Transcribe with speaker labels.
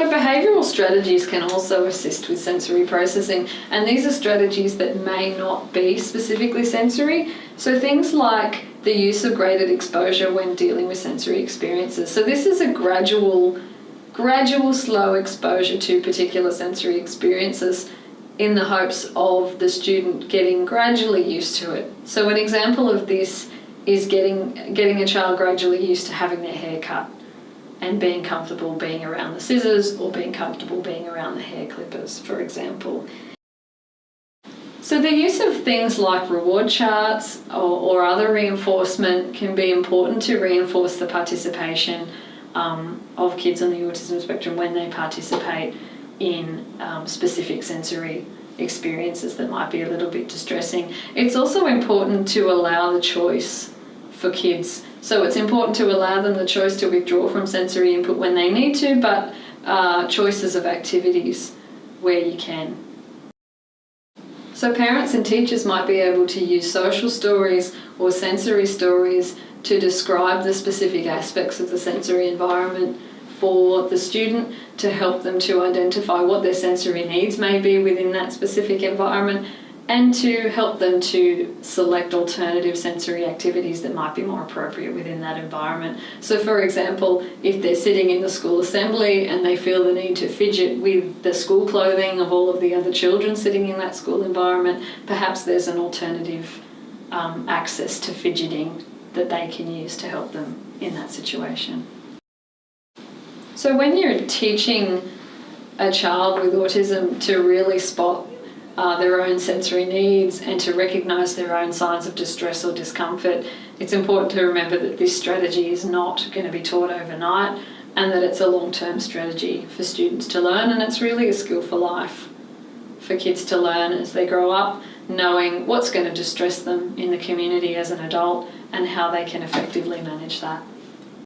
Speaker 1: So behavioural strategies can also assist with sensory processing, and these are strategies that may not be specifically sensory. So things like the use of graded exposure when dealing with sensory experiences. So this is a gradual slow exposure to particular sensory experiences in the hopes of the student getting gradually used to it. So an example of this is getting a child gradually used to having their hair cut and being comfortable being around the scissors or being comfortable being around the hair clippers, for example. So the use of things like reward charts or other reinforcement can be important to reinforce the participation of kids on the autism spectrum when they participate in specific sensory experiences that might be a little bit distressing. It's also important to allow the choice for kids. So it's important to allow them the choice to withdraw from sensory input when they need to, but choices of activities where you can. So parents and teachers might be able to use social stories or sensory stories to describe the specific aspects of the sensory environment for the student, to help them to identify what their sensory needs may be within that specific environment, and to help them to select alternative sensory activities that might be more appropriate within that environment. So for example, if they're sitting in the school assembly and they feel the need to fidget with the school clothing of all of the other children sitting in that school environment, perhaps there's an alternative access to fidgeting that they can use to help them in that situation. So when you're teaching a child with autism to really spot their own sensory needs and to recognise their own signs of distress or discomfort, it's important to remember that this strategy is not going to be taught overnight and that it's a long-term strategy for students to learn, and it's really a skill for life for kids to learn as they grow up, knowing what's going to distress them in the community as an adult and how they can effectively manage that.